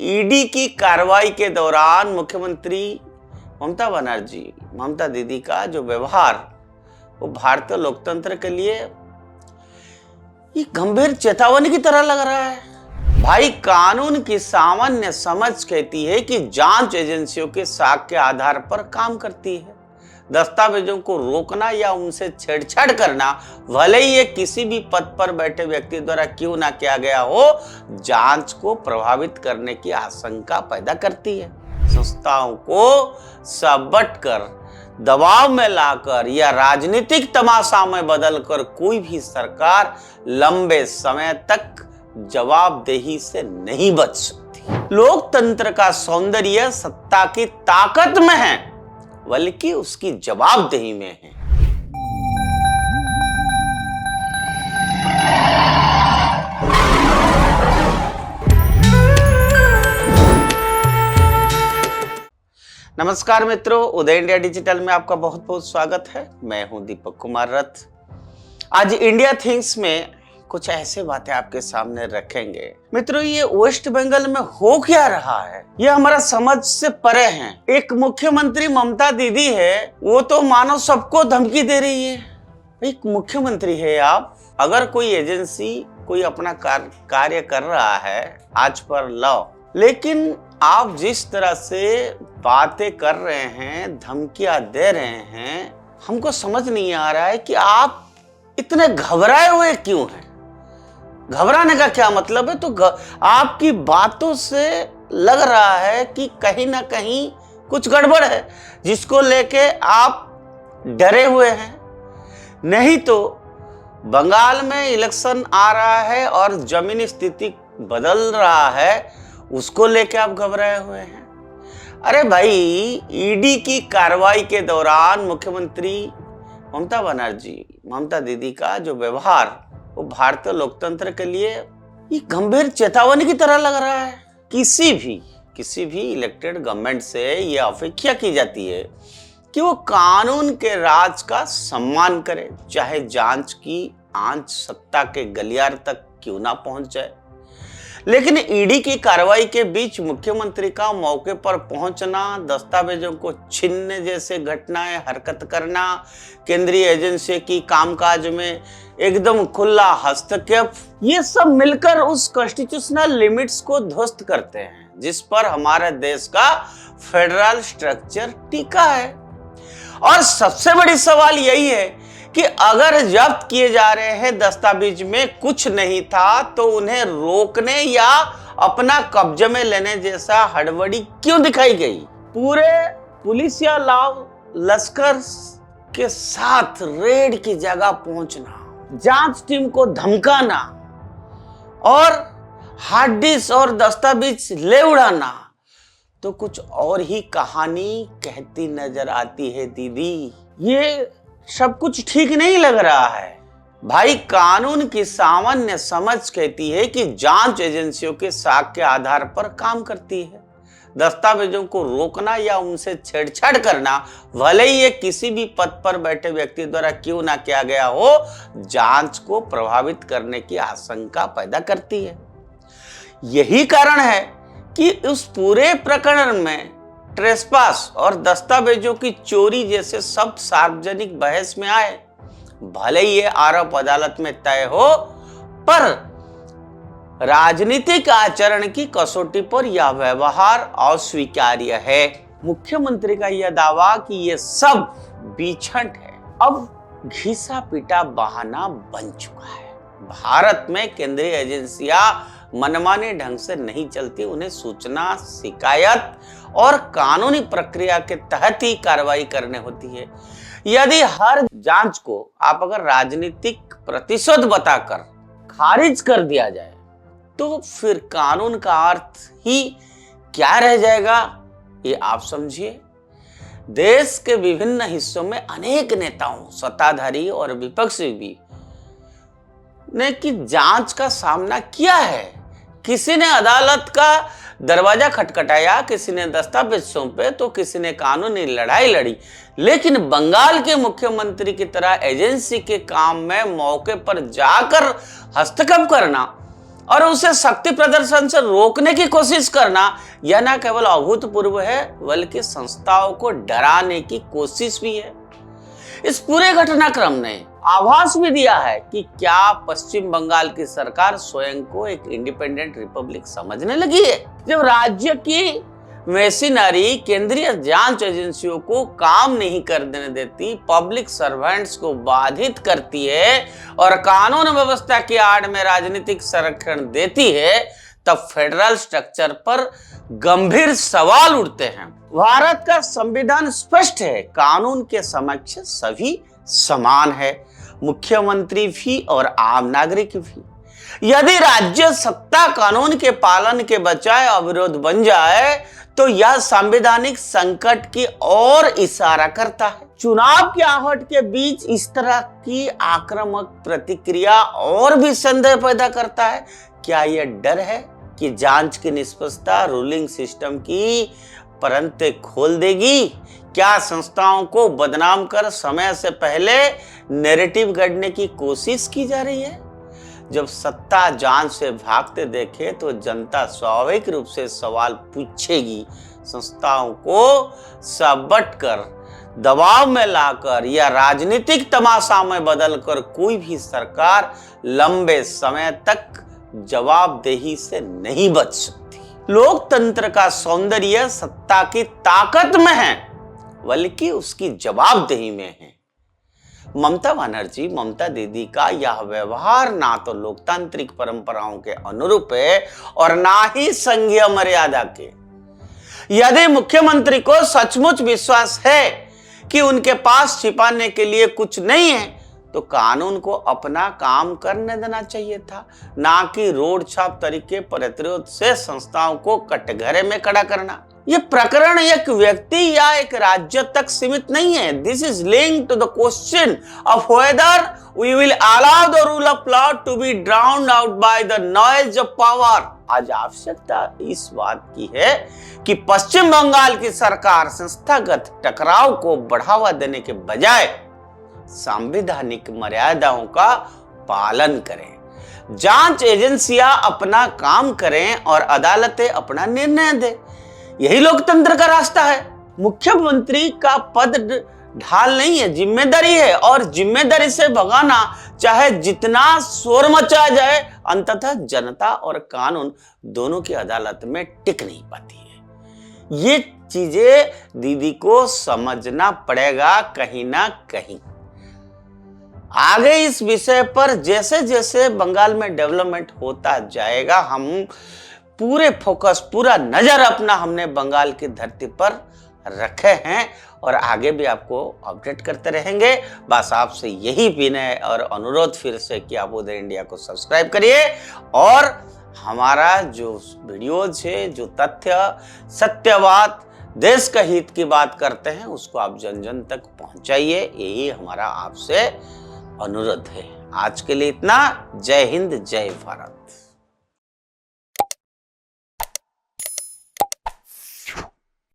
ED की कार्रवाई के दौरान मुख्यमंत्री ममता दीदी का जो व्यवहार वो भारतीय लोकतंत्र के लिए ये गंभीर चेतावनी की तरह लग रहा है। भाई, कानून की सामान्य समझ कहती है कि जांच एजेंसियों के साक्ष्य के आधार पर काम करती है। दस्तावेजों को रोकना या उनसे छेड़छाड़ करना, भले ही ये किसी भी पद पर बैठे व्यक्ति द्वारा क्यों ना किया गया हो, जांच को प्रभावित करने की आशंका पैदा करती है। संस्थाओं को सबट कर, दबाव में लाकर या राजनीतिक तमाशा में बदलकर कोई भी सरकार लंबे समय तक जवाबदेही से नहीं बच सकती। लोकतंत्र का सौंदर्य सत्ता की ताकत में है, बल्कि उसकी जवाबदेही में है। नमस्कार मित्रों, उदय इंडिया डिजिटल में आपका बहुत बहुत स्वागत है। मैं हूं दीपक कुमार रथ। आज इंडिया थिंग्स में कुछ ऐसे बातें आपके सामने रखेंगे। मित्रों, ये वेस्ट बंगाल में हो क्या रहा है, ये हमारा समझ से परे है। एक मुख्यमंत्री ममता दीदी है, वो तो मानो सबको धमकी दे रही है। एक मुख्यमंत्री है आप, अगर कोई एजेंसी कोई अपना कार्य कर रहा है आज पर लॉ, लेकिन आप जिस तरह से बातें कर रहे हैं, धमकियां दे रहे हैं, हमको समझ नहीं आ रहा है कि आप इतने घबराए हुए क्यों हैं। घबराने का क्या मतलब है? तो आपकी बातों से लग रहा है कि कहीं ना कहीं कुछ गड़बड़ है, जिसको लेके आप डरे हुए हैं। नहीं तो बंगाल में इलेक्शन आ रहा है और जमीनी स्थिति बदल रहा है, उसको लेके आप घबराए हुए हैं। अरे भाई, ईडी की कार्रवाई के दौरान मुख्यमंत्री ममता दीदी का जो व्यवहार वो भारतीय लोकतंत्र के लिए ये गंभीर चेतावनी की तरह लग रहा है। किसी भी इलेक्टेड गवर्नमेंट से ये अपेक्षा की जाती है कि वो कानून के राज का सम्मान करे, चाहे जांच की आंच सत्ता के गलियार तक क्यों ना पहुंच जाए। लेकिन ईडी की कार्रवाई के बीच मुख्यमंत्री का मौके पर पहुंचना, दस्तावेजों को छीनने जैसे घटनाएं हरकत करना, केंद्रीय एजेंसी की कामकाज में एकदम खुला हस्तक्षेप, ये सब मिलकर उस कॉन्स्टिट्यूशनल लिमिट्स को ध्वस्त करते हैं जिस पर हमारे देश का फेडरल स्ट्रक्चर टिका है। और सबसे बड़ी सवाल यही है कि अगर जब्त किए जा रहे हैं दस्तावेज में कुछ नहीं था, तो उन्हें रोकने या अपना कब्जे में लेने जैसा हड़बड़ी क्यों दिखाई गई? पूरे पुलिस या लश्कर के साथ रेड की जगह पहुंचना, जांच टीम को धमकाना और हार्ड डिस्क और दस्तावेज ले उड़ाना तो कुछ और ही कहानी कहती नजर आती है दीदी। ये सब कुछ ठीक नहीं लग रहा है। भाई, कानून की सामान्य समझ कहती है कि जांच एजेंसियों के साक्ष्य के आधार पर काम करती है। दस्तावेजों को रोकना या उनसे छेड़छाड़ करना, भले ही ये किसी भी पद पर बैठे व्यक्ति द्वारा क्यों ना किया गया हो, जांच को प्रभावित करने की आशंका पैदा करती है। यही कारण है कि उस पूरे प्रकरण में ट्रेसपास और दस्तावेजों की चोरी जैसे शब्द सार्वजनिक बहस में आए। भले ही ये आरोप अदालत में तय हो, पर राजनीतिक आचरण की कसौटी पर यह व्यवहार अस्वीकार्य है। मुख्यमंत्री का यह दावा कि ये सब बीछट है, अब घिसा पीटा बहाना बन चुका है। भारत में केंद्रीय एजेंसियां मनमाने ढंग से नहीं चलती, उन्हें सूचना, शिकायत और कानूनी प्रक्रिया के तहत ही कार्रवाई करने होती है। यदि हर जांच को आप अगर राजनीतिक प्रतिशोध बताकर खारिज कर दिया जाए, तो फिर कानून का अर्थ ही क्या रह जाएगा, ये आप समझिए। देश के विभिन्न हिस्सों में अनेक नेताओं, सत्ताधारी और विपक्षी भी ने की जांच का सामना किया है। किसी ने अदालत का दरवाजा खटखटाया, किसी ने दस्तावेज सौंपे, तो किसी ने कानूनी लड़ाई लड़ी। लेकिन बंगाल के मुख्यमंत्री की तरह एजेंसी के काम में मौके पर जाकर हस्तक्षेप करना और उसे शक्ति प्रदर्शन से रोकने की कोशिश करना यह न केवल अभूतपूर्व है बल्कि संस्थाओं को डराने की कोशिश भी है। इस पूरे घटनाक्रम ने आभास भी दिया है कि क्या पश्चिम बंगाल की सरकार स्वयं को एक इंडिपेंडेंट रिपब्लिक समझने लगी है। जब राज्य की मशीनरी केंद्रीय जांच एजेंसियों को काम नहीं करने देती, पब्लिक सर्वेंट्स को बाधित करती है और कानून व्यवस्था की आड़ में राजनीतिक संरक्षण देती है, तब फेडरल स्ट्रक्चर पर गंभीर सवाल उठते हैं। भारत का संविधान स्पष्ट है, कानून के समक्ष सभी समान है, मुख्यमंत्री भी और आम नागरिक भी। यदि राज्य सत्ता कानून के पालन के बजाय अविरोध बन जाए तो यह संवैधानिक संकट की ओर इशारा करता है। चुनाव की आहट के बीच इस तरह की आक्रामक प्रतिक्रिया और भी संदेह पैदा करता है। क्या यह डर है कि जांच की निष्पक्षता रूलिंग सिस्टम की परंतें खोल देगी? क्या संस्थाओं को बदनाम कर समय से पहले नैरेटिव गढ़ने की कोशिश की जा रही है? जब सत्ता जांच से भागते देखे तो जनता स्वाभाविक रूप से सवाल पूछेगी। संस्थाओं को सबट कर, दबाव में लाकर या राजनीतिक तमाशा में बदलकर कोई भी सरकार लंबे समय तक जवाबदेही से नहीं बच सकती। लोकतंत्र का सौंदर्य सत्ता की ताकत में है बल्कि उसकी जवाबदेही में है। ममता बनर्जी, ममता दीदी का यह व्यवहार ना तो लोकतांत्रिक परंपराओं के अनुरूप है और ना ही संघीय मर्यादा के। यदि मुख्यमंत्री को सचमुच विश्वास है कि उनके पास छिपाने के लिए कुछ नहीं है तो कानून को अपना काम करने देना चाहिए था, ना कि रोड छाप तरीके प्रतिरोध से संस्थाओं को कटघरे में खड़ा करना। यह प्रकरण एक व्यक्ति या एक राज्य तक सीमित नहीं है। This is linked to the question of whether we will allow the rule of law to be drowned out by the noise of power. आज आवश्यकता इस बात की है कि पश्चिम बंगाल की सरकार संस्थागत टकराव को बढ़ावा देने के बजाय संवैधानिक मर्यादाओं का पालन करें। जांच एजेंसियां अपना काम करें और अदालतें अपना निर्णय दें। यही लोकतंत्र का रास्ता है। मुख्यमंत्री का पद ढाल नहीं है, जिम्मेदारी है, और जिम्मेदारी से भगाना चाहे जितना शोर मचा जाए, अंततः जनता और कानून दोनों की अदालत में टिक नहीं पाती है। ये चीजें दीदी को समझना पड़ेगा कहीं ना कहीं। आगे इस विषय पर जैसे जैसे बंगाल में डेवलपमेंट होता जाएगा, हम पूरे फोकस, पूरा नजर अपना हमने बंगाल की धरती पर रखे हैं और आगे भी आपको अपडेट करते रहेंगे। बस आपसे यही विनय और अनुरोध फिर से कि आप उदय इंडिया को सब्सक्राइब करिए और हमारा जो वीडियोज है, जो तथ्य, सत्यवाद, देश का हित की बात करते हैं, उसको आप जन जन तक पहुंचाइए। यही हमारा आपसे अनुरोध है। आज के लिए इतना। जय हिंद, जय भारत।